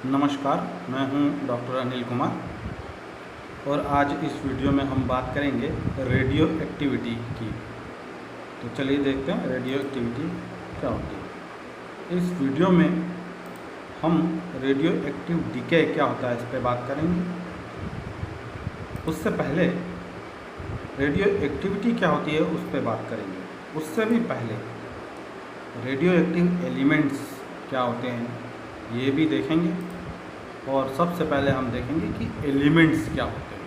नमस्कार, मैं हूं डॉक्टर अनिल कुमार और आज इस वीडियो में हम बात करेंगे रेडियो एक्टिविटी की। तो चलिए देखते हैं रेडियो एक्टिविटी क्या होती है। इस वीडियो में हम रेडियो एक्टिव डीके क्या होता है इस पर बात करेंगे। उससे पहले रेडियो एक्टिविटी क्या होती है उस पर बात करेंगे। उससे भी पहले रेडियो एक्टिव एलिमेंट्स क्या होते हैं ये भी देखेंगे और सबसे पहले हम देखेंगे कि एलिमेंट्स क्या होते हैं।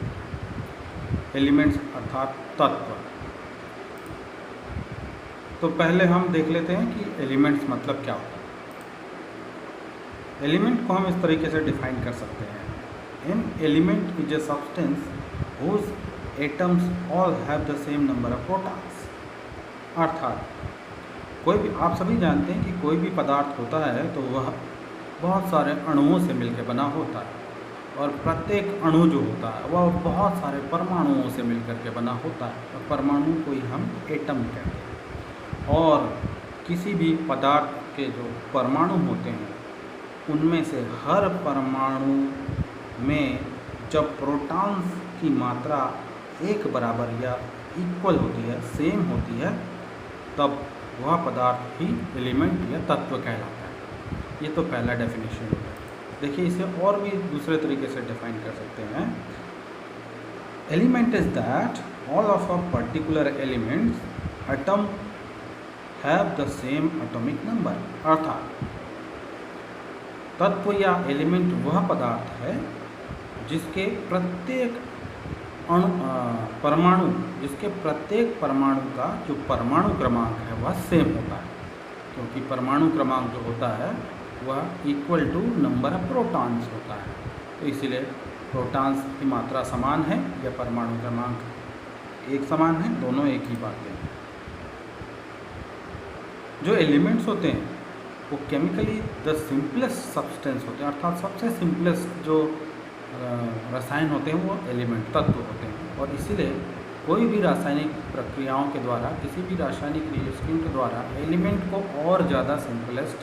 एलिमेंट्स अर्थात तत्व। तो पहले हम देख लेते हैं कि एलिमेंट्स मतलब क्या होता है। एलिमेंट को हम इस तरीके से डिफाइन कर सकते हैं। An element is a substance whose atoms all have the same number of protons. अर्थात कोई भी, आप सभी जानते हैं कि कोई भी पदार्थ होता है तो वह बहुत सारे अणुओं से मिलकर बना होता है और प्रत्येक अणु जो होता है वह बहुत सारे परमाणुओं से मिलकर के बना होता है और परमाणु को ही हम एटम कहते हैं। और किसी भी पदार्थ के जो परमाणु होते हैं उनमें से हर परमाणु में जब प्रोटॉन्स की मात्रा एक बराबर या इक्वल होती है, सेम होती है, तब वह पदार्थ ही एलिमेंट या तत्व कहलाता है। ये तो पहला डेफिनेशन हो गया। देखिए इसे और भी दूसरे तरीके से डिफाइन कर सकते हैं। Element is that all of a particular elements atom have the same atomic number. अर्थात तत्व या एलिमेंट वह पदार्थ है जिसके प्रत्येक परमाणु का जो परमाणु क्रमांक है वह सेम होता है, क्योंकि परमाणु क्रमांक जो होता है वह equal to number of protons होता है। तो इसीलिए प्रोटॉन्स की मात्रा समान है या परमाणु क्रमांक एक समान है, दोनों एक ही बात है। जो एलिमेंट्स होते हैं वो केमिकली द सिंपलेस्ट सब्सटेंस होते हैं, अर्थात सबसे सिंपलेस्ट जो रसायन होते हैं वो एलिमेंट तत्व होते हैं। और इसीलिए कोई भी रासायनिक प्रक्रियाओं के द्वारा, किसी भी रासायनिक रिएक्शन के द्वारा एलिमेंट को और ज़्यादा सिंपलेस्ट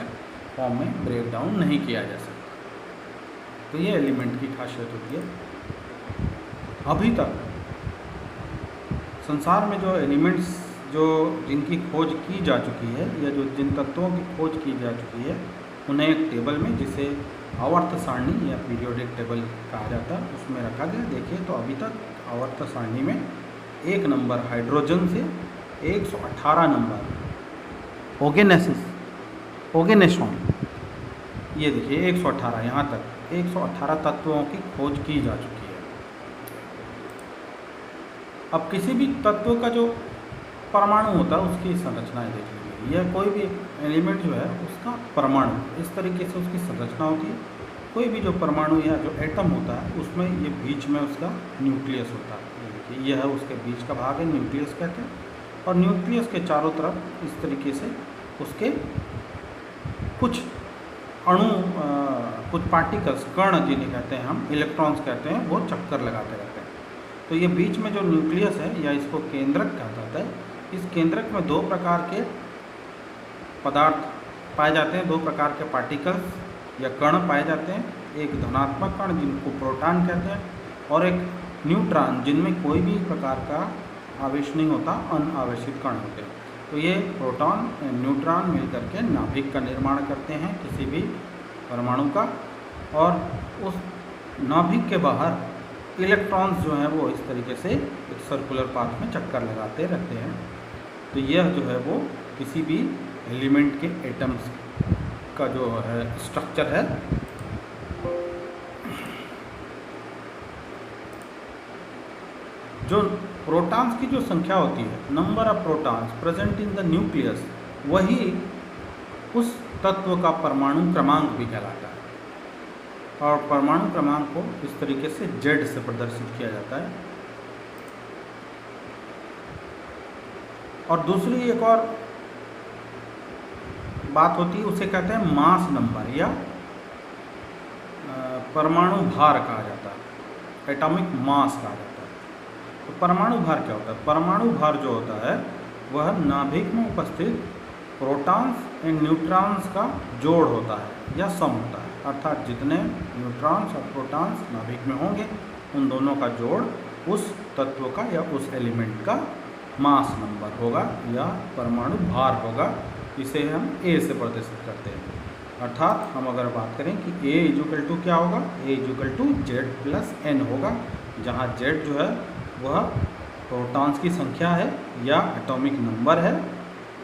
फॉर्म में ब्रेक डाउन नहीं किया जा सकता। तो ये एलिमेंट की खासियत होती है। अभी तक संसार में जो एलिमेंट्स जिनकी खोज की जा चुकी है या जिन तत्वों की खोज की जा चुकी है उन्हें एक टेबल में, जिसे आवर्त सारणी या पीरियोडिक टेबल कहा जाता है, उसमें रखा गया। देखिए तो अभी तक आवर्त सारणी में 1 नंबर हाइड्रोजन से 118 नंबर ऑर्गेनेशन, ये देखिए 118, यहाँ तक 118 तत्वों की खोज की जा चुकी है। अब किसी भी तत्व का जो परमाणु होता है उसकी संरचनाएं देख लीजिए। यह कोई भी एलिमेंट जो है उसका परमाणु, इस तरीके से उसकी संरचना होती है। कोई भी जो परमाणु या जो एटम होता है उसमें ये बीच में उसका न्यूक्लियस होता है। देखिए यह है उसके बीच का भाग है, न्यूक्लियस कहते हैं। और न्यूक्लियस के चारों तरफ इस तरीके से उसके कुछ अणु, कुछ पार्टिकल्स, कण जिन्हें कहते हैं हम, इलेक्ट्रॉन्स कहते हैं, वो चक्कर लगाते रहते हैं। तो ये बीच में जो न्यूक्लियस है या इसको केंद्रक कहा जाता है, इस केंद्रक में 2 प्रकार के पदार्थ पाए जाते हैं, 2 प्रकार के पार्टिकल्स या कण पाए जाते हैं। एक धनात्मक कण जिनको प्रोटॉन कहते हैं और एक न्यूट्रॉन जिनमें कोई भी प्रकार का आवेश नहीं होता, अनावेशित कण होते हैं। तो ये प्रोटॉन न्यूट्रॉन मिलकर के नाभिक का निर्माण करते हैं किसी भी परमाणु का, और उस नाभिक के बाहर इलेक्ट्रॉन्स जो हैं वो इस तरीके से एक सर्कुलर पाथ में चक्कर लगाते रहते हैं। तो यह जो है वो किसी भी एलिमेंट के एटम्स का जो है स्ट्रक्चर है। जो प्रोटॉन्स की जो संख्या होती है, number of protons present in the nucleus, वही उस तत्व का परमाणु क्रमांक भी कहलाता है। और परमाणु क्रमांक को इस तरीके से Z से प्रदर्शित किया जाता है। और दूसरी एक और बात होती है, उसे कहते हैं मास नंबर या परमाणु भार कहा जाता है, एटॉमिक मास कहा जाता है। तो परमाणु भार क्या होता है? परमाणु भार जो होता है वह नाभिक में उपस्थित प्रोटॉन्स एंड न्यूट्रॉन्स का जोड़ होता है या सम होता है। अर्थात जितने न्यूट्रॉन्स और प्रोटॉन्स नाभिक में होंगे उन दोनों का जोड़ उस तत्व का या उस एलिमेंट का मास नंबर होगा या परमाणु भार होगा। इसे हम ए से प्रदर्शित करते हैं। अर्थात हम अगर बात करें कि A इक्वल टू क्या होगा, A equal to Z plus N होगा, जहाँ जेड जो है वह प्रोटॉन्स की संख्या है या एटॉमिक नंबर है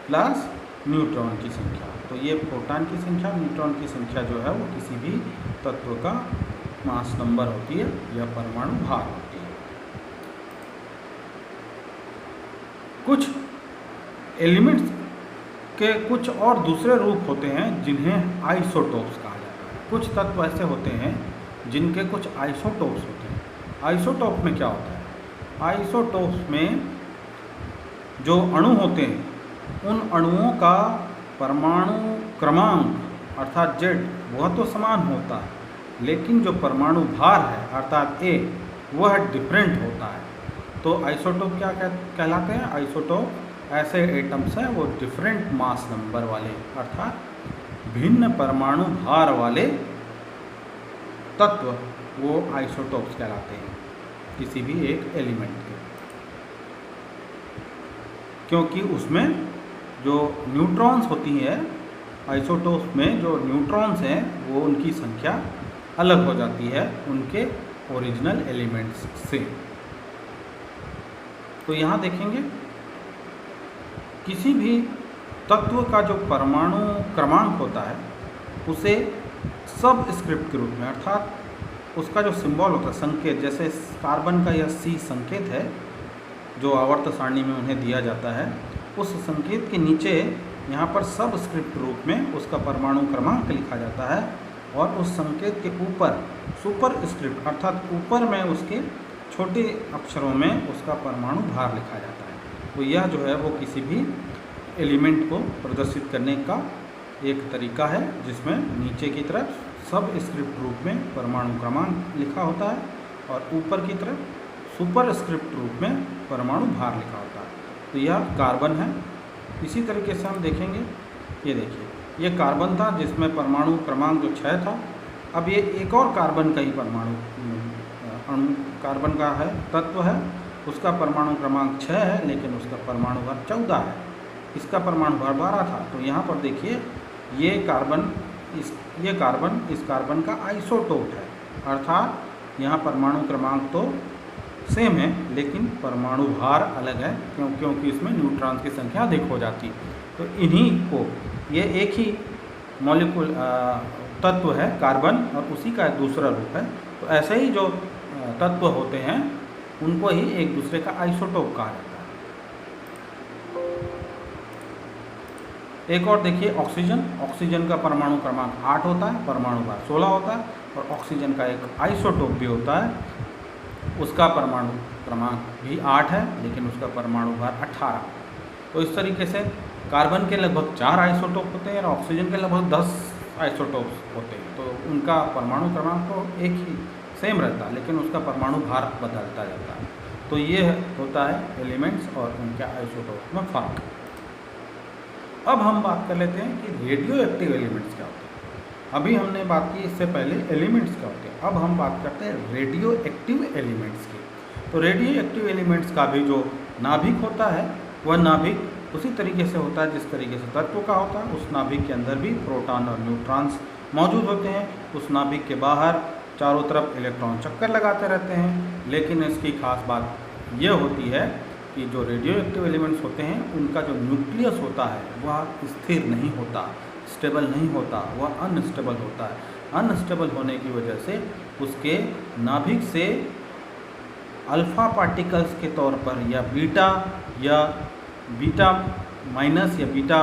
प्लस न्यूट्रॉन की संख्या। तो ये प्रोटॉन की संख्या, न्यूट्रॉन की संख्या जो है वो किसी भी तत्व का मास नंबर होती है या परमाणु भार होती है। कुछ एलिमेंट्स के कुछ और दूसरे रूप होते हैं जिन्हें आइसोटोप्स कहा जाता है। कुछ तत्व ऐसे होते हैं जिनके कुछ आइसोटोप्स होते हैं। आइसोटोप में क्या होता है? आइसोटोप्स में जो अणु होते हैं उन अणुओं का परमाणु क्रमांक अर्थात जेड वह तो समान होता है, लेकिन जो परमाणु भार है अर्थात ए वह डिफरेंट होता है। तो आइसोटोप क्या कहलाते हैं? आइसोटोप ऐसे एटम्स हैं वो डिफरेंट मास नंबर वाले अर्थात भिन्न परमाणु भार वाले तत्व वो आइसोटोप्स कहलाते हैं किसी भी एक एलिमेंट के, क्योंकि उसमें जो न्यूट्रॉन्स होती है आइसोटोप्स में जो न्यूट्रॉन्स हैं वो उनकी संख्या अलग हो जाती है उनके ओरिजिनल एलिमेंट्स से। तो यहाँ देखेंगे किसी भी तत्व का जो परमाणु क्रमांक होता है उसे सब स्क्रिप्ट के रूप में अर्थात उसका जो सिंबल होता है संकेत, जैसे कार्बन का यह C संकेत है जो आवर्त सारणी में उन्हें दिया जाता है, उस संकेत के नीचे यहाँ पर सब स्क्रिप्ट रूप में उसका परमाणु क्रमांक लिखा जाता है और उस संकेत के ऊपर सुपर स्क्रिप्ट अर्थात ऊपर में उसके छोटे अक्षरों में उसका परमाणु भार लिखा जाता है। तो यह जो है वो किसी भी एलिमेंट को प्रदर्शित करने का एक तरीका है जिसमें नीचे की तरफ सब स्क्रिप्ट रूप में परमाणु क्रमांक लिखा होता है और ऊपर की तरफ सुपर स्क्रिप्ट रूप में परमाणु भार लिखा होता है। तो यह कार्बन है। इसी तरीके से हम देखेंगे, ये देखिए ये कार्बन था जिसमें परमाणु क्रमांक जो 6 था। अब ये एक और कार्बन का ही परमाणु कार्बन का है तत्व है, उसका परमाणु क्रमांक 6 है लेकिन उसका परमाणु भार 14 है, इसका परमाणु भार 12 था। तो यहाँ पर देखिए ये कार्बन इस कार्बन का आइसोटोप है, अर्थात यहाँ परमाणु क्रमांक तो सेम है लेकिन परमाणु भार अलग है क्योंकि इसमें न्यूट्रॉन्स की संख्या अधिक हो जाती है। तो इन्हीं को ये एक ही मॉलिक्यूल तत्व है कार्बन और उसी का दूसरा रूप है। तो ऐसे ही जो तत्व होते हैं उनको ही एक दूसरे का आइसोटोप कहा जाता है। एक और देखिए ऑक्सीजन का परमाणु क्रमांक 8 होता है, परमाणु भार 16 होता है और ऑक्सीजन का एक आइसोटोप भी होता है, उसका परमाणु क्रमांक भी 8 है लेकिन उसका परमाणु भार 18। तो इस तरीके से कार्बन के लगभग 4 आइसोटोप होते हैं और ऑक्सीजन के लगभग 10 आइसोटोप्स होते हैं। तो उनका परमाणु क्रमांक तो एक ही सेम रहता है लेकिन उसका परमाणु भार बदलता जाता है। तो ये होता है एलिमेंट्स और उनके आइसोटोप में फ़र्क। अब हम बात कर लेते हैं कि रेडियो एक्टिव एलिमेंट्स क्या होते हैं। अभी हमने बात की इससे पहले एलिमेंट्स क्या होते हैं, अब हम बात करते हैं रेडियो एक्टिव एलिमेंट्स की। तो रेडियो एक्टिव एलिमेंट्स का भी जो नाभिक होता है वह नाभिक उसी तरीके से होता है जिस तरीके से तत्व का होता है। उस नाभिक के अंदर भी प्रोटॉन और न्यूट्रॉन्स मौजूद होते हैं। उस नाभिक के बाहर चारों तरफ इलेक्ट्रॉन चक्कर लगाते रहते हैं, लेकिन इसकी खास बात यह होती है कि जो रेडियो एक्टिव एलिमेंट्स होते हैं उनका जो न्यूक्लियस होता है वह स्थिर नहीं होता, स्टेबल नहीं होता, वह अनस्टेबल होता है। अनस्टेबल होने की वजह से उसके नाभिक से अल्फ़ा पार्टिकल्स के तौर पर या बीटा माइनस या बीटा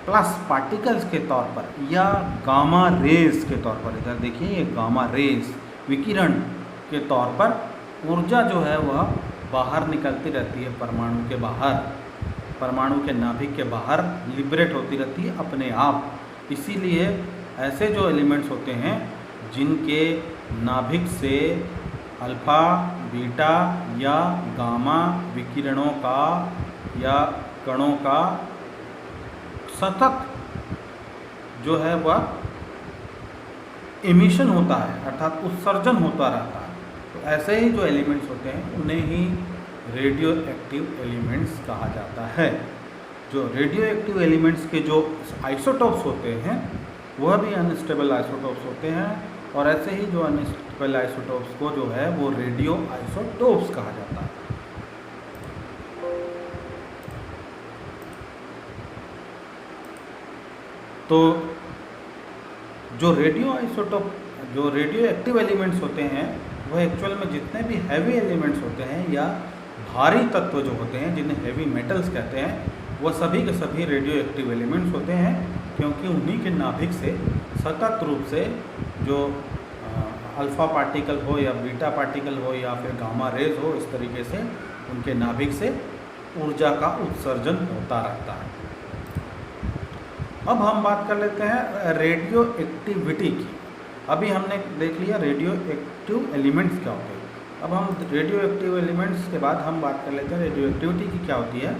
प्लस पार्टिकल्स के तौर पर या गामा रेज के तौर पर, इधर देखिए ये गामा रेज विकिरण के तौर पर ऊर्जा जो है वह बाहर निकलती रहती है परमाणु के बाहर, परमाणु के नाभिक के बाहर लिबरेट होती रहती है अपने आप। इसीलिए ऐसे जो एलिमेंट्स होते हैं जिनके नाभिक से अल्फ़ा, बीटा या गामा विकिरणों का या कणों का सतत जो है वह एमिशन होता है, अर्थात उत्सर्जन होता रहता है। तो ऐसे ही जो एलिमेंट्स होते हैं उन्हें ही रेडियो एक्टिव एलिमेंट्स कहा जाता है। जो रेडियो एक्टिव एलिमेंट्स के जो आइसोटोप्स होते हैं वह भी अनस्टेबल आइसोटोप्स होते हैं, और ऐसे ही जो अनस्टेबल आइसोटोप्स को जो है वो रेडियो आइसोटोप्स कहा जाता है। तो जो रेडियो एक्टिव एलिमेंट्स होते हैं वह एक्चुअल में जितने भी हैवी एलिमेंट्स होते हैं या भारी तत्व जो होते हैं जिन्हें हैवी मेटल्स कहते हैं, वह सभी के सभी रेडियो एक्टिव एलिमेंट्स होते हैं, क्योंकि उन्हीं के नाभिक से सतत रूप से जो अल्फ़ा पार्टिकल हो या बीटा पार्टिकल हो या फिर गामा रेज हो, इस तरीके से उनके नाभिक से ऊर्जा का उत्सर्जन होता रहता है। अब हम बात कर लेते हैं रेडियो एक्टिविटी की। अभी हमने देख लिया रेडियो एक्टिव एलिमेंट्स क्या होते हैं। अब हम रेडियो एक्टिव एलिमेंट्स के बाद हम बात कर लेते हैं रेडियो एक्टिविटी की क्या होती है।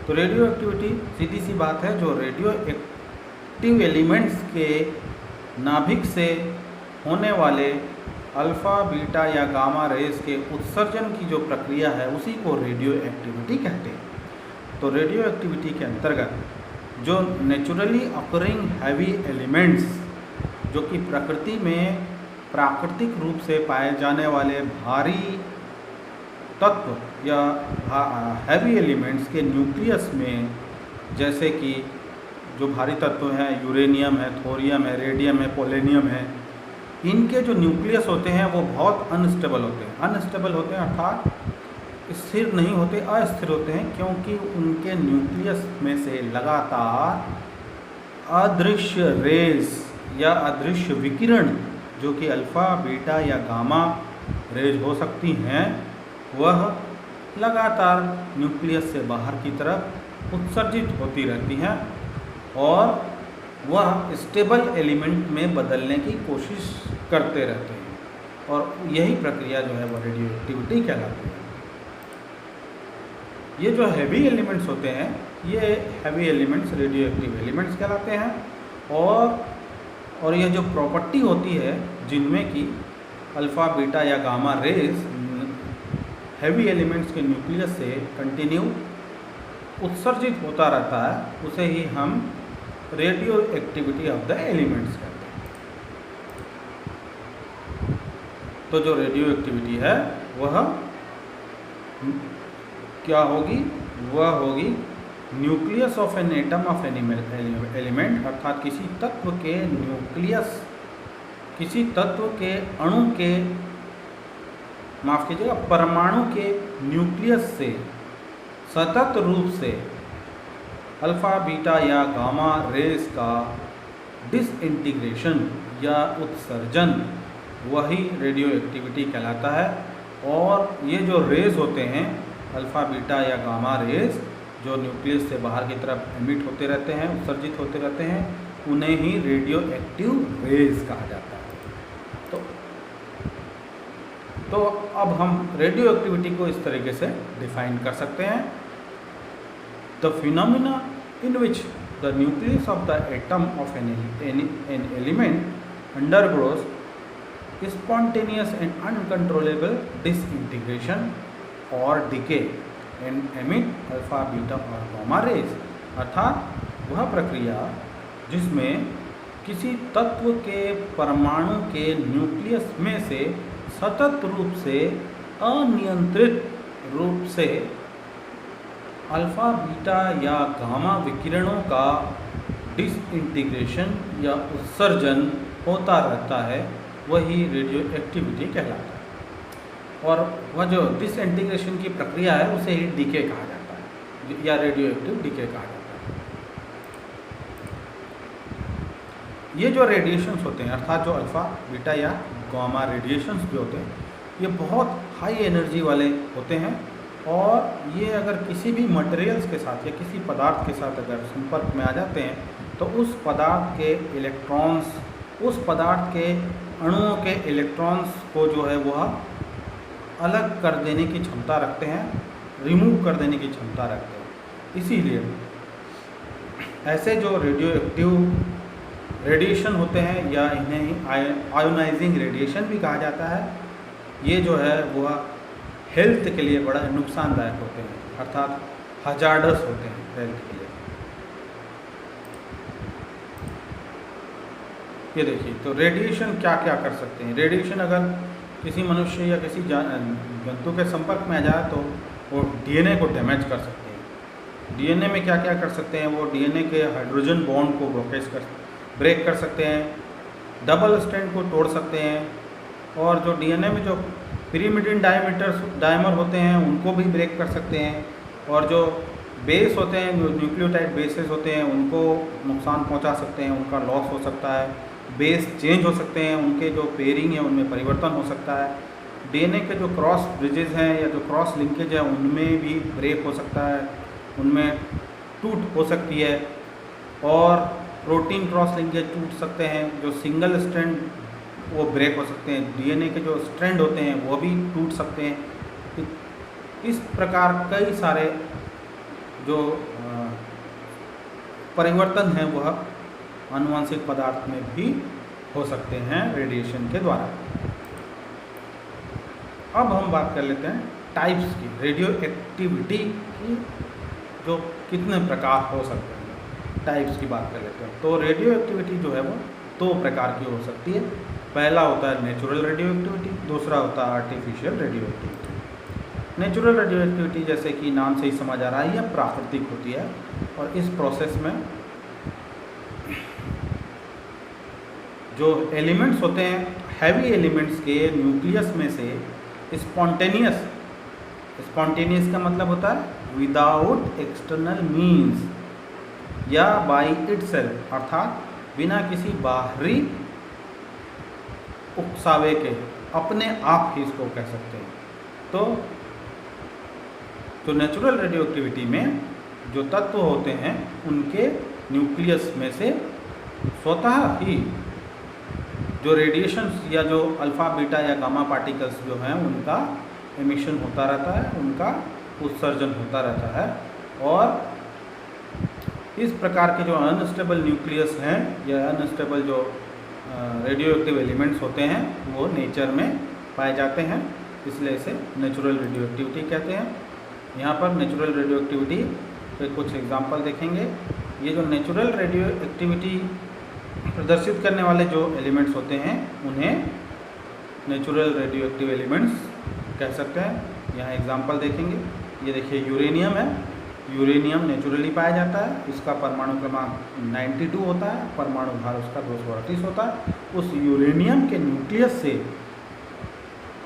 तो रेडियो एक्टिविटी सीधी सी बात है, जो रेडियो एक्टिव एलिमेंट्स के नाभिक से होने वाले अल्फ़ा बीटा या गामा रेज के उत्सर्जन की जो प्रक्रिया है उसी को रेडियो एक्टिविटी कहते हैं। तो रेडियो एक्टिविटी के अंतर्गत जो नेचुरली अकरिंग हैवी एलिमेंट्स, जो कि प्रकृति में प्राकृतिक रूप से पाए जाने वाले भारी तत्व या हैवी एलिमेंट्स के न्यूक्लियस में, जैसे कि जो भारी तत्व हैं यूरेनियम है, थोरियम है, रेडियम है, पोलेनियम है, इनके जो न्यूक्लियस होते हैं वो बहुत अनस्टेबल होते हैं। अनस्टेबल होते हैं अर्थात स्थिर नहीं होते, अस्थिर होते हैं, क्योंकि उनके न्यूक्लियस में से लगातार अदृश्य रेज या अदृश्य विकिरण, जो कि अल्फ़ा बीटा या गामा रेज हो सकती हैं, वह लगातार न्यूक्लियस से बाहर की तरफ उत्सर्जित होती रहती हैं और वह स्टेबल एलिमेंट में बदलने की कोशिश करते रहते हैं, और यही प्रक्रिया जो है वह रेडियो एक्टिविटी कहलाती है। ये जो हैवी एलिमेंट्स होते हैं, ये heavy elements radio active elements कहलाते हैं, और ये जो प्रॉपर्टी होती है जिनमें कि अल्फ़ा बीटा या गामा रेज हैवी एलिमेंट्स के न्यूक्लियस से कंटिन्यू उत्सर्जित होता रहता है, उसे ही हम radio activity of the elements कहते हैं। तो जो रेडियो एक्टिविटी है वह क्या होगी? वह होगी nucleus of an atom of an element, अर्थात किसी तत्व के न्यूक्लियस, किसी तत्व के अणु के, माफ़ कीजिएगा, परमाणु के न्यूक्लियस से सतत रूप से अल्फ़ा बीटा या गामा रेज का डिसइंटीग्रेशन या उत्सर्जन, वही रेडियो एक्टिविटी कहलाता है। और ये जो रेज होते हैं अल्फ़ा बीटा या गामा रेज, जो न्यूक्लियस से बाहर की तरफ एमिट होते रहते हैं, उत्सर्जित होते रहते हैं, उन्हें ही रेडियो एक्टिव रेज कहा जाता है। तो अब हम रेडियो एक्टिविटी को इस तरीके से डिफाइन कर सकते हैं। The phenomena in which the nucleus of the atom of an element undergoes spontaneous and uncontrollable disintegration or decay and emit alpha beta और गामा रेज, अर्थात वह प्रक्रिया जिसमें किसी तत्व के परमाणु के न्यूक्लियस में से सतत रूप से अनियंत्रित रूप से अल्फा बीटा या गामा विकिरणों का डिसइंटीग्रेशन या उत्सर्जन होता रहता है, वही रेडियो एक्टिविटी कहलाता है। और वह जो डिसइंटीग्रेशन की प्रक्रिया है उसे ही डीके कहा जाता है या रेडियो एक्टिव डीके कहा जाता है। ये जो रेडिएशंस होते हैं, अर्थात जो अल्फ़ा बीटा या गामा रेडिएशंस जो होते हैं, ये बहुत हाई एनर्जी वाले होते हैं, और ये अगर किसी भी मटेरियल्स के साथ या किसी पदार्थ के साथ अगर संपर्क में आ जाते हैं तो उस पदार्थ के इलेक्ट्रॉन्स, उस पदार्थ के अणुओं के इलेक्ट्रॉन्स को जो है वह अलग कर देने की क्षमता रखते हैं, रिमूव कर देने की क्षमता रखते हैं। इसीलिए ऐसे जो रेडियो एक्टिव रेडिएशन होते हैं या इन्हें आयोनाइजिंग रेडिएशन भी कहा जाता है। ये जो है वह हेल्थ के लिए बड़ा नुकसानदायक होते हैं, अर्थात हजार्डस होते हैं हेल्थ के लिए। ये देखिए, तो रेडिएशन क्या क्या कर सकते हैं। रेडिएशन अगर किसी मनुष्य या किसी जंतु के संपर्क में आ जाए तो वो डीएनए को डैमेज कर सकते हैं। डीएनए में क्या क्या कर सकते हैं, वो डीएनए के हाइड्रोजन बॉन्ड को ब्रेक कर सकते हैं, डबल स्ट्रैंड को तोड़ सकते हैं, और जो डीएनए में जो पिरिमिडिन डायमर होते हैं उनको भी ब्रेक कर सकते हैं, और जो बेस होते हैं, जो न्यूक्लियोटाइड बेसेस होते हैं, उनको नुकसान पहुंचा सकते हैं, उनका लॉस हो सकता है, बेस चेंज हो सकते हैं, उनके जो पेयरिंग है उनमें परिवर्तन हो सकता है, डीएनए के जो क्रॉस ब्रिजेज हैं या जो क्रॉस लिंकेज है उनमें भी ब्रेक हो सकता है, उनमें टूट हो सकती है, और प्रोटीन क्रॉस लिंकेज टूट सकते हैं, जो सिंगल स्ट्रैंड वो ब्रेक हो सकते हैं, डीएनए के जो स्ट्रैंड होते हैं वो भी टूट सकते हैं। इस प्रकार कई सारे जो परिवर्तन हैं वह आनुवंशिक पदार्थ में भी हो सकते हैं रेडिएशन के द्वारा। अब हम बात कर लेते हैं टाइप्स की, रेडियो एक्टिविटी की जो कितने प्रकार हो सकते हैं, टाइप्स की बात कर लेते हैं। तो रेडियो एक्टिविटी जो है वो दो प्रकार की हो सकती है। पहला होता है नेचुरल रेडियो एक्टिविटी, दूसरा होता है artificial radio activity. Natural radio activity जैसे कि नाम से ही समझ आ रहा है यह प्राकृतिक होती है, और इस प्रोसेस में जो एलिमेंट्स होते हैं, हैवी एलिमेंट्स के न्यूक्लियस में से स्पॉन्टेनियस का मतलब होता है विदाउट एक्सटर्नल मीन्स या बाई इटसेल्फ, अर्थात बिना किसी बाहरी उकसावे के, अपने आप ही इसको कह सकते हैं। तो नेचुरल रेडियो एक्टिविटी में जो तत्व होते हैं उनके न्यूक्लियस में से स्वतः ही जो रेडिएशन या जो अल्फ़ा बीटा या गामा पार्टिकल्स जो हैं उनका एमिशन होता रहता है, उनका उत्सर्जन होता रहता है, और इस प्रकार के जो अनस्टेबल न्यूक्लियस हैं या अनस्टेबल जो रेडियो एक्टिव एलिमेंट्स होते हैं वो नेचर में पाए जाते हैं, इसलिए इसे नेचुरल रेडियो एक्टिविटी कहते हैं। यहाँ पर नेचुरल रेडियो एक्टिविटी के कुछ एग्जांपल देखेंगे। ये जो नेचुरल रेडियो एक्टिविटी प्रदर्शित करने वाले जो एलिमेंट्स होते हैं उन्हें नेचुरल रेडियो एक्टिव एलिमेंट्स कह सकते हैं। यहाँ एग्जांपल देखेंगे, ये देखिए यूरेनियम है, यूरेनियम नेचुरली पाया जाता है, इसका परमाणु क्रमांक 92 होता है, परमाणु भार उसका 238 होता है। उस यूरेनियम के न्यूक्लियस से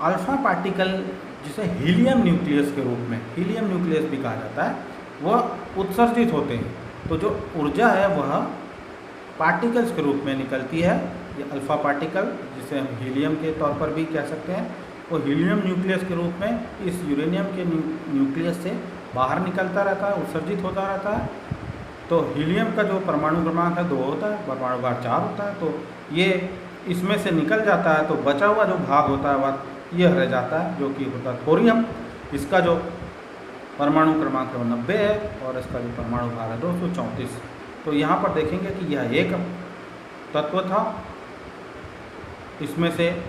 अल्फ़ा पार्टिकल जिसे हीलियम न्यूक्लियस के रूप में, हीलियम न्यूक्लियस भी कहा जाता है, वह उत्सर्जित होते हैं। तो जो ऊर्जा है वह पार्टिकल्स के रूप में निकलती है। ये अल्फ़ा पार्टिकल जिसे हम हीलियम के तौर पर भी कह सकते हैं, वो हीलियम न्यूक्लियस के रूप में इस यूरेनियम के न्यूक्लियस से बाहर निकलता रहता है, उत्सर्जित होता रहता है। तो हीलियम का जो परमाणु क्रमांक है 2 होता है, परमाणु भार 4 होता है, तो ये इसमें से निकल जाता है, तो बचा हुआ जो भाग होता है वह यह रह जाता है जो कि होता है थोरियम। इसका जो परमाणु क्रमांक है वो 90 है और इसका जो परमाणु भार है 234। तो यहाँ पर देखेंगे कि यह एक तत्व था, इसमें से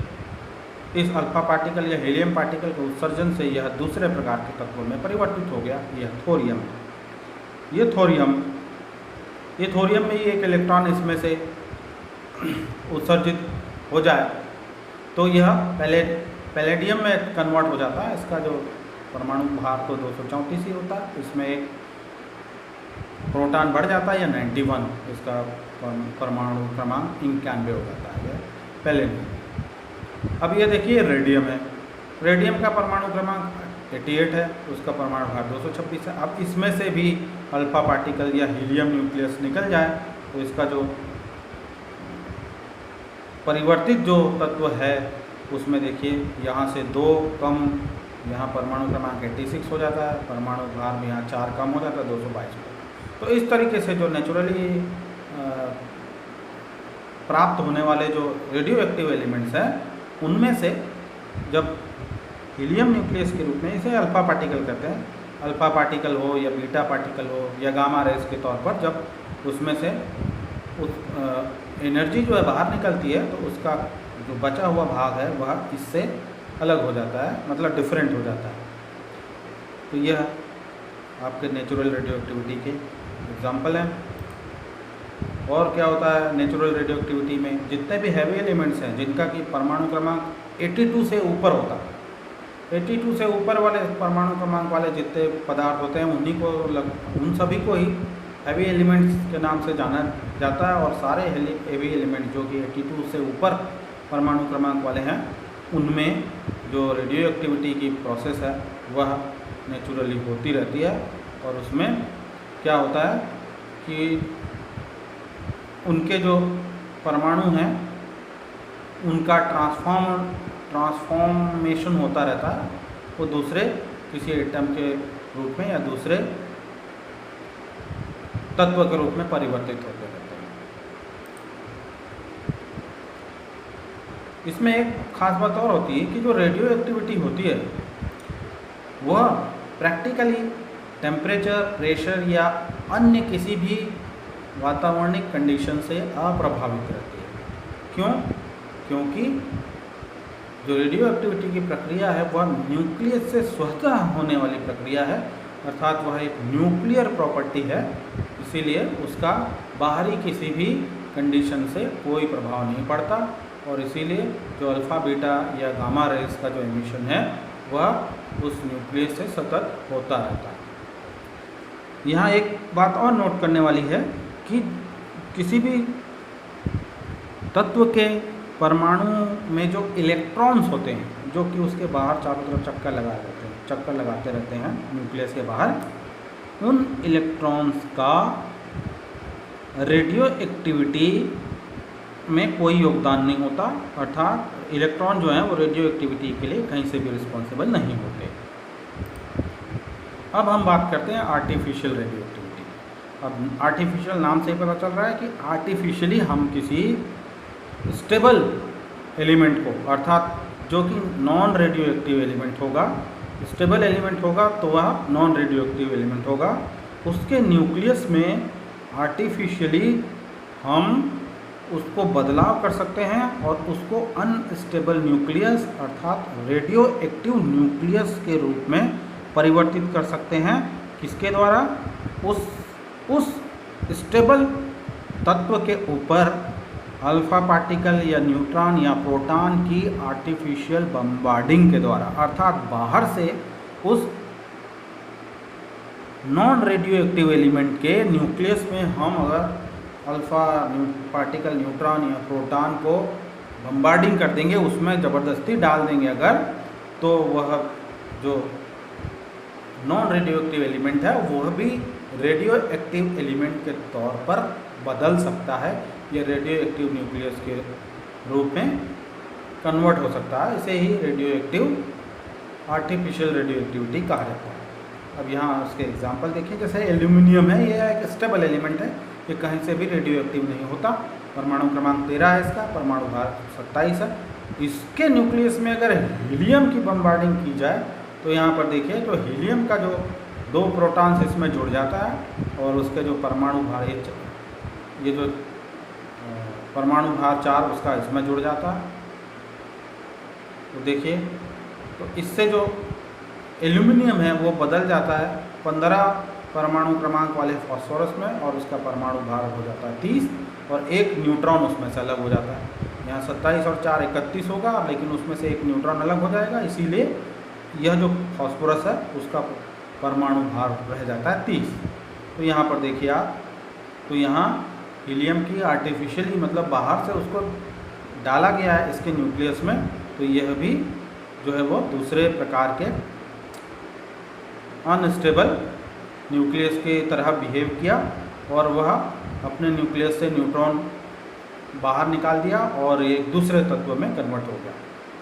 इस अल्फ़ा पार्टिकल या हीलियम पार्टिकल के उत्सर्जन से यह दूसरे प्रकार के तत्वों में परिवर्तित हो गया, यह थोरियम। ये थोरियम में ही एक इलेक्ट्रॉन इसमें से उत्सर्जित हो जाए तो यह पैलेडियम में कन्वर्ट हो जाता है। इसका जो परमाणु भार तो 234 ही होता है, इसमें एक प्रोटॉन बढ़ जाता है या 91, इसका परमाणु क्रमांक 91 हो जाता है पैलेडियम। अब ये देखिए रेडियम है, रेडियम का परमाणु क्रमांक 88 है, उसका परमाणु भार 226 है। अब इसमें से भी अल्फ़ा पार्टिकल या हीलियम न्यूक्लियस निकल जाए तो इसका जो परिवर्तित जो तत्व है उसमें देखिए यहाँ से 2 कम, यहाँ परमाणु क्रमांक 86 हो जाता है, परमाणु भार में यहाँ 4 कम हो जाता है, 222 हो। तो इस तरीके से जो नेचुरली प्राप्त होने वाले जो रेडियो एक्टिव एलिमेंट्स हैं उनमें से जब हीलियम न्यूक्लियस के रूप में, इसे अल्फ़ा पार्टिकल कहते हैं, अल्फ़ा पार्टिकल हो या बीटा पार्टिकल हो या गामा रेस के तौर पर, जब उसमें से उस एनर्जी जो है बाहर निकलती है, तो उसका जो बचा हुआ भाग है वह इससे अलग हो जाता है, मतलब डिफरेंट हो जाता है। तो यह आपके नेचुरल रेडियो एक्टिविटी के एग्जाम्पल हैं। और क्या होता है नेचुरल रेडियो एक्टिविटी में, जितने भी हैवी एलिमेंट्स हैं जिनका कि परमाणु क्रमांक 82 से ऊपर होता है, 82 से ऊपर वाले परमाणु क्रमांक वाले जितने पदार्थ होते हैं उन सभी को ही हैवी एलिमेंट्स के नाम से जाना जाता है। और सारे हैवी एलिमेंट जो कि 82 से ऊपर परमाणु क्रमांक वाले हैं, उनमें जो रेडियो एक्टिविटी की प्रोसेस है वह नेचुरली होती रहती है। और उसमें क्या होता है कि उनके जो परमाणु हैं उनका ट्रांसफॉर्मेशन होता रहता है, वो दूसरे किसी एटम के रूप में या दूसरे तत्व के रूप में परिवर्तित होते रहते हैं। इसमें एक खास बात और होती है कि जो रेडियो एक्टिविटी होती है वह प्रैक्टिकली टेम्परेचर, प्रेशर या अन्य किसी भी वातावरणिक कंडीशन से अप्रभावित रहती है। क्यों? क्योंकि जो रेडियो एक्टिविटी की प्रक्रिया है वह न्यूक्लियस से स्वतः होने वाली प्रक्रिया है, अर्थात वह एक न्यूक्लियर प्रॉपर्टी है, इसीलिए उसका बाहरी किसी भी कंडीशन से कोई प्रभाव नहीं पड़ता। और इसीलिए जो अल्फ़ा, बीटा या गामा रेज का जो एमिशन है वह उस न्यूक्लियस से सतत होता रहता है। यहाँ एक बात और नोट करने वाली है कि किसी भी तत्व के परमाणु में जो इलेक्ट्रॉन्स होते हैं, जो कि उसके बाहर चारों तरफ चक्कर लगाते रहते हैं न्यूक्लियस के बाहर, उन इलेक्ट्रॉन्स का रेडियो एक्टिविटी में कोई योगदान नहीं होता, अर्थात इलेक्ट्रॉन जो हैं वो रेडियो एक्टिविटी के लिए कहीं से भी रिस्पॉन्सिबल नहीं होते। अब हम बात करते हैं आर्टिफिशियल रेडियो एक्टिविटी। अब आर्टिफिशियल नाम से ही पता चल रहा है कि आर्टिफिशियली हम किसी स्टेबल एलिमेंट को, अर्थात जो कि नॉन रेडियो एक्टिव एलिमेंट होगा, स्टेबल एलिमेंट होगा तो वह नॉन रेडियो एक्टिव एलिमेंट होगा, उसके न्यूक्लियस में आर्टिफिशियली हम उसको बदलाव कर सकते हैं और उसको अनस्टेबल न्यूक्लियस अर्थात रेडियो एक्टिव न्यूक्लियस के रूप में परिवर्तित कर सकते हैं। किसके द्वारा? उस स्टेबल तत्व के ऊपर अल्फ़ा पार्टिकल या न्यूट्रॉन या प्रोटॉन की आर्टिफिशियल बम्बार्डिंग के द्वारा, अर्थात बाहर से उस नॉन रेडियो एक्टिव एलिमेंट के न्यूक्लियस में हम अगर अल्फ़ा पार्टिकल, न्यूट्रॉन या प्रोटॉन को बम्बार्डिंग कर देंगे, उसमें ज़बरदस्ती डाल देंगे अगर, तो वह जो नॉन रेडियो एक्टिव एलिमेंट है वह भी रेडियो एक्टिव एलिमेंट के तौर पर बदल सकता है, या रेडियो एक्टिव न्यूक्लियस के रूप में कन्वर्ट हो सकता है। इसे ही radioactive, artificial radioactivity कहा जाता है। अब यहाँ उसके एग्जांपल देखिए, जैसे एल्यूमिनियम है, यह एक स्टेबल एलिमेंट है, ये कहीं से भी रेडियो एक्टिव नहीं होता। परमाणु क्रमांक 13 है इसका, परमाणु भार 27 है। इसके न्यूक्लियस में अगर हीलियम की बम्बार्डिंग की जाए तो यहाँ पर देखिए, तो हीलियम का जो 2 प्रोटॉन्स इसमें जुड़ जाता है और उसके जो परमाणु भार, ये जो परमाणु भार 4 उसका इसमें जुड़ जाता है। तो देखिए, तो इससे जो एल्यूमिनियम है वो बदल जाता है 15 परमाणु क्रमांक वाले फॉस्फोरस में, और उसका परमाणु भार हो जाता है 30, और एक न्यूट्रॉन उसमें से अलग हो जाता है। यहाँ 27 और 4 31 होगा, लेकिन उसमें से एक न्यूट्रॉन अलग हो जाएगा, इसीलिए यह जो फॉस्फोरस है उसका परमाणु भार रह जाता है 30। तो यहाँ पर देखिए आप, तो यहाँ हीलियम की आर्टिफिशियली, मतलब बाहर से उसको डाला गया है इसके न्यूक्लियस में, तो यह भी जो है वो दूसरे प्रकार के अनस्टेबल न्यूक्लियस की तरह बिहेव किया, और वह अपने न्यूक्लियस से न्यूट्रॉन बाहर निकाल दिया और एक दूसरे तत्व में कन्वर्ट हो गया।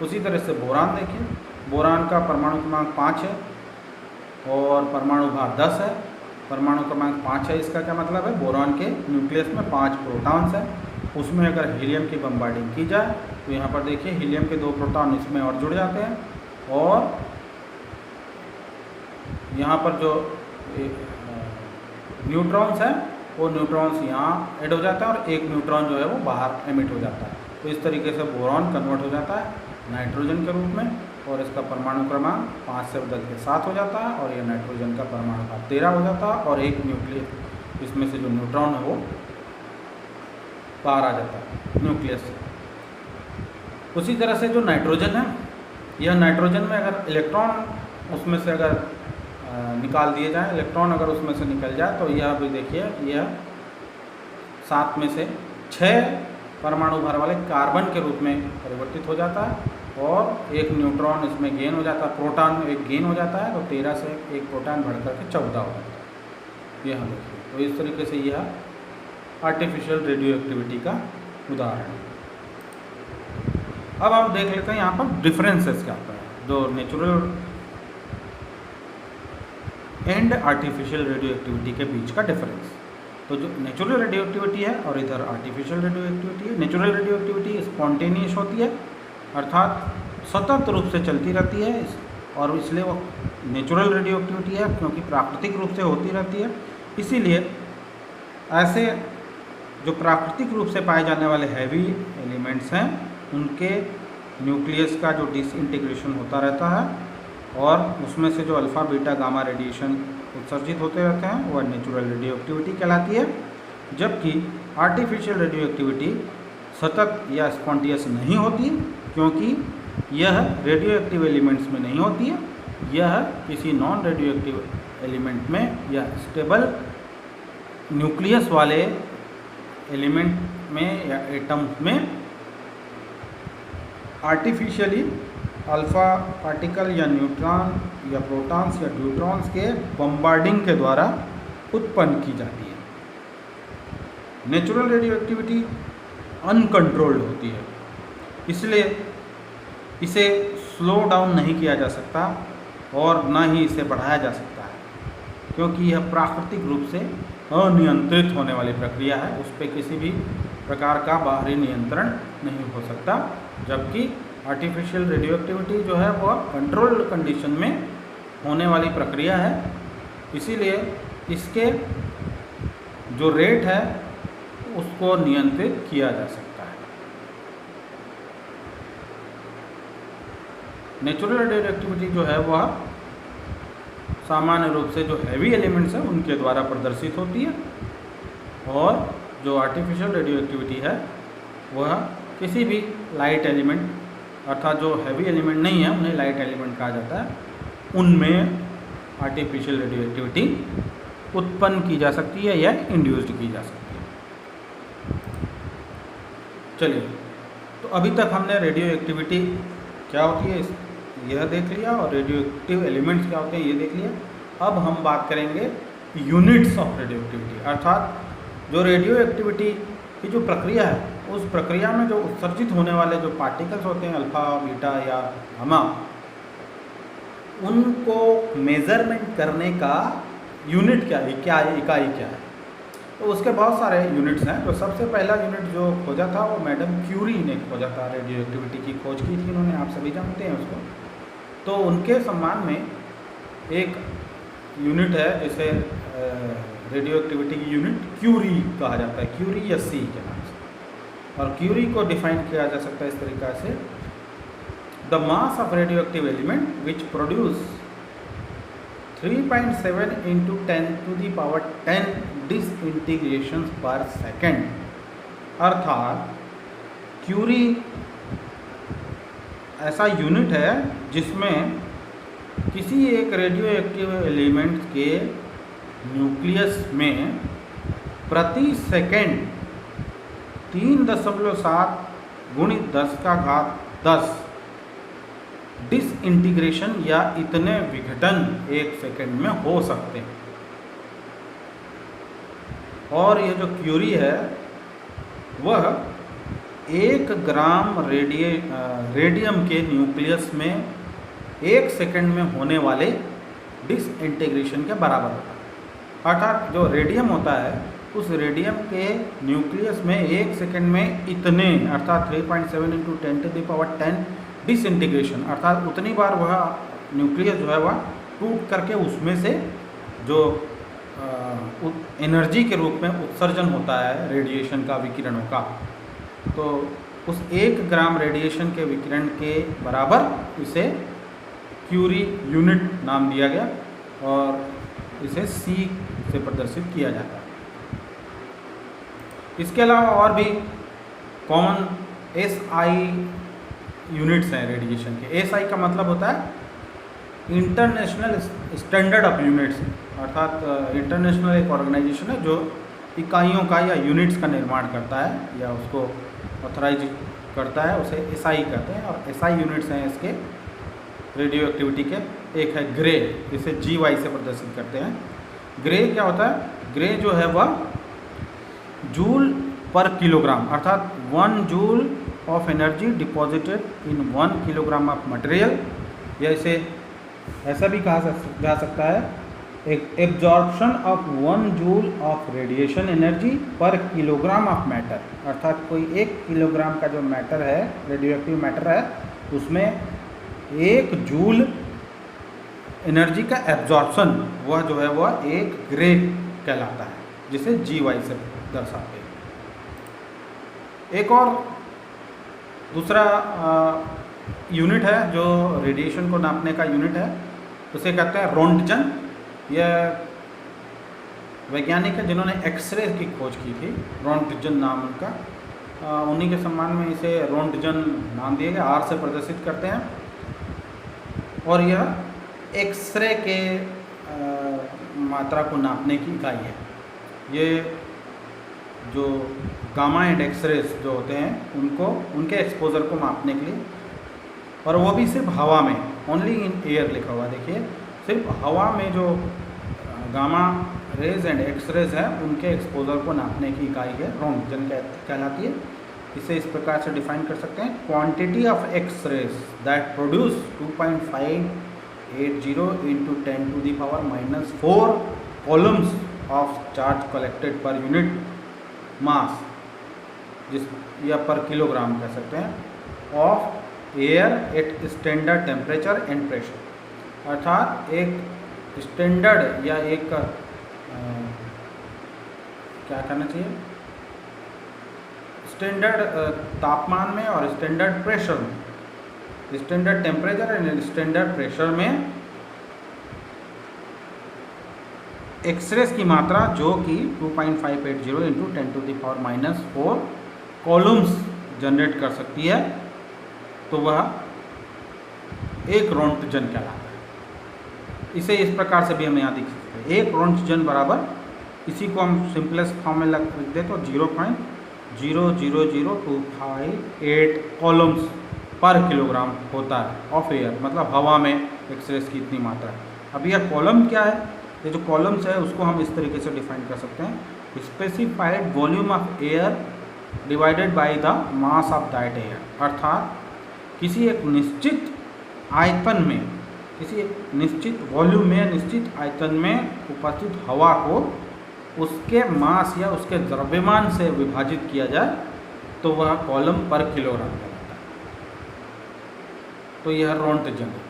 उसी तरह से बोरान देखिए, बोरान का परमाणु क्रमांक 5 है और परमाणु भार 10 है। परमाणु क्रमांक 5 है, इसका क्या मतलब है? बोरान के न्यूक्लियस में 5 प्रोटॉन्स हैं, उसमें अगर हीलियम की बम्बार्डिंग की जाए तो यहाँ पर देखिए हीलियम के 2 प्रोटॉन इसमें और जुड़ जाते हैं, और यहाँ पर जो न्यूट्रॉन्स हैं वो न्यूट्रॉन्स यहाँ ऐड हो जाता है और एक न्यूट्रॉन जो है वो बाहर एमिट हो जाता है। तो इस तरीके से बोरॉन कन्वर्ट हो जाता है नाइट्रोजन के रूप में और इसका परमाणु क्रमांक 5 से बदल के 7 हो जाता है और यह नाइट्रोजन का परमाणु का 13 हो जाता है और एक न्यूक्लियस इसमें से जो न्यूट्रॉन है वो बाहर आ जाता है न्यूक्लियस से। उसी तरह से जो नाइट्रोजन है, यह नाइट्रोजन में अगर इलेक्ट्रॉन उसमें से अगर निकाल दिए जाएँ, इलेक्ट्रॉन अगर उसमें से निकल जाए तो यह भी देखिए यह 7 में से 6 परमाणु भर वाले कार्बन के रूप में परिवर्तित हो जाता है और एक न्यूट्रॉन इसमें गेन हो जाता है, प्रोटॉन एक गेन हो जाता है, तो 13 से एक प्रोटॉन बढ़ करके 14 हो जाता है। यह देखिए, तो इस तरीके से यह आर्टिफिशियल रेडियो एक्टिविटी का उदाहरण है। अब हम देख लेते हैं यहाँ पर डिफरेंसेस क्या होता है, जो natural and artificial radio activity के बीच का डिफरेंस। तो जो नेचुरल रेडियो एक्टिविटी है और इधर आर्टिफिशियल रेडियो एक्टिविटी है। नेचुरल रेडियो एक्टिविटी स्पॉन्टेनियस होती है, अर्थात सतत रूप से चलती रहती है और इसलिए वो नेचुरल रेडियो एक्टिविटी है क्योंकि प्राकृतिक रूप से होती रहती है। इसीलिए ऐसे जो प्राकृतिक रूप से पाए जाने वाले हैवी एलिमेंट्स हैं उनके न्यूक्लियस का जो डिसइंटीग्रेशन होता रहता है और उसमें से जो अल्फ़ा बीटा गामा रेडिएशन उत्सर्जित होते रहते हैं वह नेचुरल रेडियो एक्टिविटी कहलाती है। जबकि आर्टिफिशियल रेडियो एक्टिविटी सतत या स्पॉन्टेनियस नहीं होती क्योंकि यह रेडियो एक्टिव एलिमेंट्स में नहीं होती है, यह किसी नॉन रेडियो एक्टिव एलिमेंट में या स्टेबल न्यूक्लियस वाले एलिमेंट में या एटम में आर्टिफिशियली अल्फ़ा पार्टिकल या न्यूट्रॉन या प्रोटॉन्स या न्यूट्रॉन्स के बम्बार्डिंग के द्वारा उत्पन्न की जाती है। नेचुरल रेडियो एक्टिविटी अनकंट्रोल्ड होती है, इसलिए इसे स्लो डाउन नहीं किया जा सकता और न ही इसे बढ़ाया जा सकता है क्योंकि यह प्राकृतिक रूप से अनियंत्रित होने वाली प्रक्रिया है, उस पर किसी भी प्रकार का बाहरी नियंत्रण नहीं हो सकता। जबकि आर्टिफिशियल रेडियो एक्टिविटी जो है वह कंट्रोल्ड कंडीशन में होने वाली प्रक्रिया है, इसीलिए इसके जो रेट है उसको नियंत्रित किया जा सकता है। नेचुरल रेडियो एक्टिविटी जो है वह सामान्य रूप से जो हैवी एलिमेंट्स हैं उनके द्वारा प्रदर्शित होती है और जो आर्टिफिशियल रेडियो एक्टिविटी है वह किसी भी लाइट एलिमेंट अर्थात जो हैवी एलिमेंट नहीं है उन्हें लाइट एलिमेंट कहा जाता है, उनमें आर्टिफिशियल रेडियो एक्टिविटी उत्पन्न की जा सकती है या इंड्यूस्ड की जा सकती है। चलिए, तो अभी तक हमने रेडियो एक्टिविटी क्या होती है यह देख लिया और रेडियो एक्टिव एलिमेंट्स क्या होते हैं ये देख लिया। अब हम बात करेंगे यूनिट्स ऑफ रेडियो एक्टिविटी, अर्थात जो रेडियो एक्टिविटी की जो प्रक्रिया है उस प्रक्रिया में जो उत्सर्जित होने वाले जो पार्टिकल्स होते हैं अल्फ़ा बीटा या गामा, उनको मेज़रमेंट करने का यूनिट क्या है, इकाई क्या है। तो उसके बहुत सारे यूनिट्स हैं। तो सबसे पहला यूनिट जो खोजा था वो मैडम क्यूरी ने खोजा था, रेडियो एक्टिविटी की खोज की थी उन्होंने, आप सभी जानते हैं उसको। तो उनके सम्मान में एक यूनिट है जिसे रेडियो एक्टिविटी की यूनिट क्यूरी कहा जाता है, क्यूरी या सी के नाम से। और क्यूरी को डिफाइन किया जा सकता है इस तरीक़ा से, the mass of radio active element which produce 3.7 into 10 to the power 10 disintegration पर सेकेंड। अर्थात क्यूरी ऐसा यूनिट है जिसमें किसी एक रेडियो एक्टिव एलिमेंट के न्यूक्लियस में प्रति सेकेंड 3.7 गुणित 10 का घात 10 डिसइंटीग्रेशन या इतने विघटन एक सेकेंड में हो सकते हैं। और ये जो क्यूरी है वह 1 ग्राम रेडियम के न्यूक्लियस में 1 सेकेंड में होने वाले डिसइंटीग्रेशन के बराबर होता है। अर्थात जो रेडियम होता है उस रेडियम के न्यूक्लियस में 1 सेकेंड में इतने अर्थात 3.7 into 10 to the power 10 disintegration, अर्थात उतनी बार वह न्यूक्लियस जो है वह टूट करके उसमें से जो एनर्जी के रूप में उत्सर्जन होता है रेडिएशन का, विकिरणों का, तो उस 1 ग्राम रेडिएशन के विकिरण के बराबर इसे क्यूरी यूनिट नाम दिया गया और इसे C से प्रदर्शित किया जाता है। इसके अलावा और भी कॉमन SI यूनिट्स हैं रेडिएशन के। SI का मतलब होता है इंटरनेशनल स्टैंडर्ड ऑफ यूनिट्स, अर्थात इंटरनेशनल एक ऑर्गेनाइजेशन है जो इकाइयों का या यूनिट्स का निर्माण करता है या उसको ऑथराइज करता है, उसे SI कहते हैं। और SI यूनिट्स हैं इसके रेडियो एक्टिविटी के। एक है ग्रे, इसे GY से प्रदर्शित करते हैं। ग्रे क्या होता है? ग्रे जो है वह जूल पर किलोग्राम, अर्थात 1 joule of energy deposited in 1 kilogram of material, या इसे ऐसा भी कहा जा सकता है एक absorption of 1 joule of radiation energy पर किलोग्राम ऑफ मैटर, अर्थात कोई 1 किलोग्राम का जो मैटर है, रेडियो एक्टिव मैटर है, उसमें 1 जूल एनर्जी का एब्जॉर्प्शन, वह जो है वह एक ग्रे कहलाता है, जिसे GY से दर्शाते हैं। एक और दूसरा यूनिट है जो रेडिएशन को नापने का यूनिट है, उसे कहते हैं रोंटजन। यह वैज्ञानिक है जिन्होंने एक्सरे की खोज की थी, रोंटजन नाम उनका, उन्हीं के सम्मान में इसे रोंटजन नाम दिया गया। R से प्रदर्शित करते हैं और यह एक्सरे के मात्रा को नापने की इकाई है। ये जो गामा एंड एक्सरेज जो होते हैं उनको, उनके एक्सपोजर को मापने के लिए, और वो भी सिर्फ हवा में, ओनली इन एयर लिखा हुआ, देखिए सिर्फ हवा में जो गामा रेज एंड एक्सरेज है उनके एक्सपोजर को नापने की इकाई है रोंटजन कहलाती है। इसे इस प्रकार से डिफाइन कर सकते हैं, quantity of X-rays that produce 2.580 into 10⁻⁻⁴ coulombs of charge collected per unit mass, जिस या पर किलोग्राम कह सकते हैं, of air at standard temperature and pressure, अर्थात एक स्टैंडर्ड या एक क्या करना चाहिए, स्टैंडर्ड तापमान में और स्टैंडर्ड प्रेशर में, standard temperature and standard pressure में एक्सरेज की मात्रा जो कि 2.580 इंटू 10⁻⁻⁴ कॉलम्स जनरेट कर सकती है, तो वह एक रोंटजन कहलाता है। इसे इस प्रकार से भी हम यहाँ दिख सकते हैं, एक रोंटजन बराबर, इसी को हम सिंपलेस्ट फॉर्म में लिख दे तो 0.00025 कॉलम्स पर किलोग्राम होता है ऑफ एयर, मतलब हवा में एक्सरेज की इतनी मात्रा है। अब यह कॉलम क्या है? ये जो कॉलम्स है उसको हम इस तरीके से डिफाइन कर सकते हैं, specified volume of air divided by the mass of that air, अर्थात किसी एक निश्चित आयतन में, किसी एक निश्चित वॉल्यूम में, निश्चित आयतन में उपस्थित हवा को उसके मास या उसके द्रव्यमान से विभाजित किया जाए तो वह कॉलम पर किलोग्राम कहलाता है। तो यह रोंटजन है।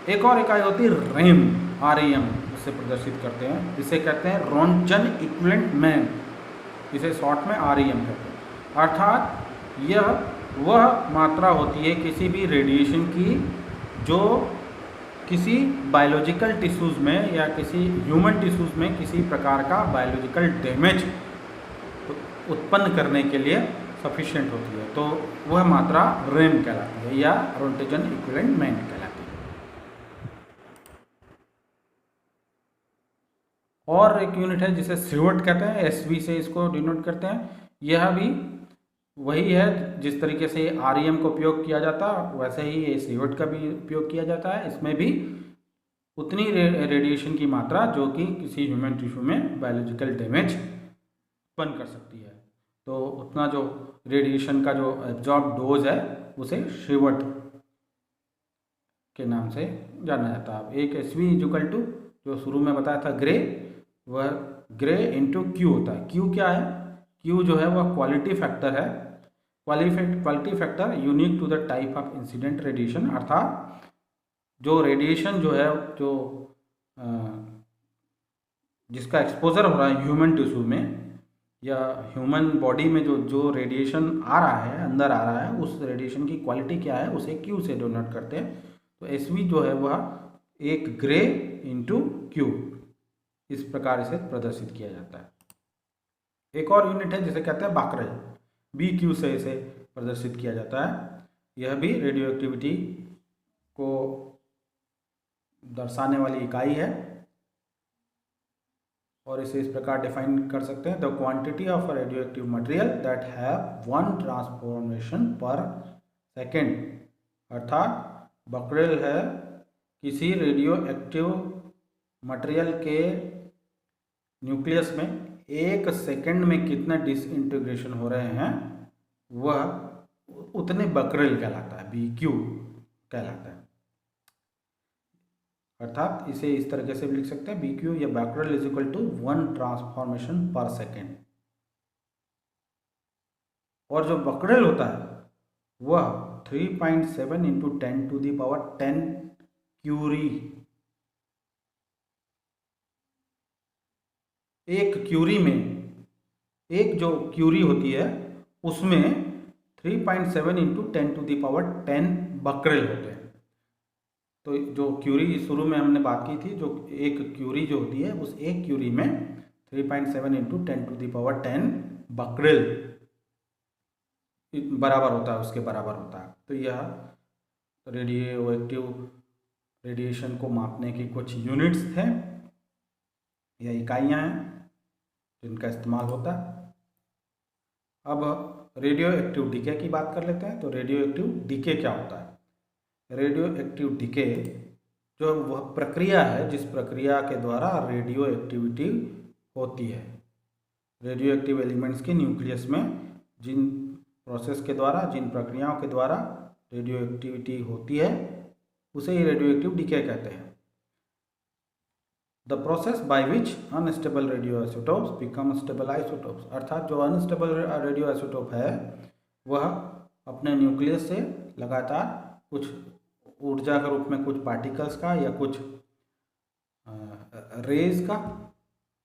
एक और इकाई होती है रेम, REM, इसे प्रदर्शित करते हैं, इसे कहते हैं रोंटजन इक्विवेलेंट मैन, इसे शॉर्ट में REM कहते हैं। अर्थात यह वह मात्रा होती है किसी भी रेडिएशन की जो किसी बायोलॉजिकल टिश्यूज़ में या किसी ह्यूमन टिश्यूज़ में किसी प्रकार का बायोलॉजिकल डैमेज उत्पन्न करने के लिए सफिशिएंट होती है, तो वह मात्रा रेम कहलाती है या रोंटजन इक्विवेलेंट मैन कहलाती है। और एक यूनिट है जिसे सीवर्ट कहते हैं, SV से इसको डिनोट करते हैं। यह भी वही है, जिस तरीके से REM का उपयोग किया जाता वैसे ही ये सीवर्ट का भी उपयोग किया जाता है। इसमें भी उतनी रेडिएशन की मात्रा जो कि किसी ह्यूमन टिश्यू में बायोलॉजिकल डैमेज उत्पन्न कर सकती है, तो उतना जो रेडिएशन का जो एब्जॉर्ब डोज है उसे सीवर्ट के नाम से जाना जाता है। एक SV इक्वल टू, जो शुरू में बताया था ग्रे, वह ग्रे इंटू Q होता है। Q क्या है? Q जो है वह क्वालिटी फैक्टर है, quality factor unique to the type of incident radiation, अर्थात जो रेडिएशन जो है, जो जिसका एक्सपोजर हो रहा है ह्यूमन टिश्यू में या ह्यूमन बॉडी में जो रेडिएशन आ रहा है, अंदर आ रहा है, उस रेडिएशन की क्वालिटी क्या है उसे क्यू से डिनोट करते हैं। तो एसवी जो है वह एक ग्रे इंटू क्यू, इस प्रकार से प्रदर्शित किया जाता है। एक और यूनिट है जिसे कहते हैं बाकरेल, बी क्यू से इसे प्रदर्शित किया जाता है। यह भी रेडियो एक्टिविटी को दर्शाने वाली इकाई है और इसे इस प्रकार डिफाइन कर सकते हैं, the quantity of radio active material that have 1 transformation per second. अर्थात बकरेल है किसी रेडियो एक्टिव मटेरियल के न्यूक्लियस में 1 सेकेंड में कितने डिसइंटीग्रेशन हो रहे हैं, वह उतने बकरेल कहलाता है, बी क्यू कहलाता है। अर्थात इसे इस तरीके से भी लिख सकते हैं, बी क्यू या becquerel is equal to 1 transformation per second. और जो बकरेल होता है वह 3.7 इंटू 10⁻10 क्यूरी, एक क्यूरी में, एक जो क्यूरी होती है उसमें 3.7 इंटू 10⁻10 बकरेल होते हैं। तो जो क्यूरी शुरू में हमने बात की थी, जो एक क्यूरी जो होती है उस एक क्यूरी में 3.7 इंटू 10⁻10 बकरेल बराबर होता है, उसके बराबर होता है। तो यह रेडियो एक्टिव रेडिएशन को मापने की कुछ यूनिट्स थे या इकाइयाँ हैं जिनका इस्तेमाल होता है। अब रेडियो एक्टिव डीके की बात कर लेते हैं। तो रेडियो एक्टिव डीके क्या होता है? रेडियो एक्टिव डीके जो वह प्रक्रिया है जिस प्रक्रिया के द्वारा रेडियो एक्टिविटी होती है। रेडियो एक्टिव एलिमेंट्स के न्यूक्लियस में जिन प्रोसेस के द्वारा, जिन प्रक्रियाओं के द्वारा रेडियो एक्टिविटी होती है उसे ही रेडियो एक्टिव डीके कहते हैं। The process by which unstable radio isotopes become stable isotopes. अर्थात जो अनस्टेबल रेडियो आइसोटोप है वह अपने न्यूक्लियस से लगातार कुछ ऊर्जा के रूप में कुछ पार्टिकल्स का या कुछ रेज का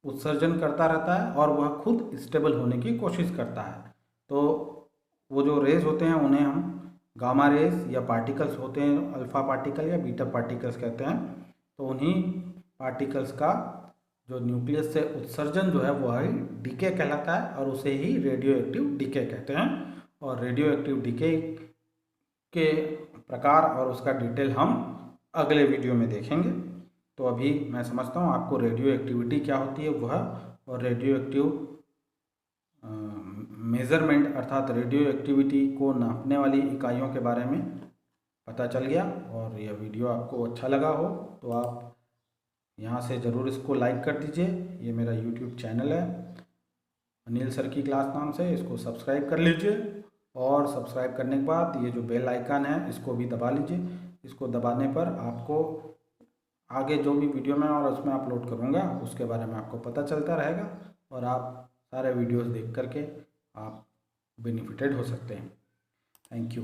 उत्सर्जन करता रहता है और वह खुद स्टेबल होने की कोशिश करता है। तो वो जो रेज होते हैं उन्हें हम गामा रेज या पार्टिकल्स होते हैं, अल्फा पार्टिकल या बीटा पार्टिकल्स कहते हैं। तो उन्हीं पार्टिकल्स का जो न्यूक्लियस से उत्सर्जन जो है वह ही डीके कहलाता है और उसे ही रेडियो एक्टिव डीके कहते हैं। और रेडियो एक्टिव डीके के प्रकार और उसका डिटेल हम अगले वीडियो में देखेंगे। तो अभी मैं समझता हूँ आपको रेडियो एक्टिविटी क्या होती है वह और रेडियो एक्टिव मेज़रमेंट अर्थात रेडियो एक्टिविटी को नापने वाली इकाइयों के बारे में पता चल गया। और यह वीडियो आपको अच्छा लगा हो तो आप यहाँ से ज़रूर इसको लाइक कर दीजिए। ये मेरा यूट्यूब चैनल है अनिल सर की क्लास नाम से, इसको सब्सक्राइब कर लीजिए और सब्सक्राइब करने के बाद ये जो बेल आइकन है इसको भी दबा लीजिए। इसको दबाने पर आपको आगे जो भी वीडियो मैं और उसमें अपलोड करूँगा उसके बारे में आपको पता चलता रहेगा और आप सारे वीडियोस देख करके आप बेनिफिटेड हो सकते हैं। Thank you.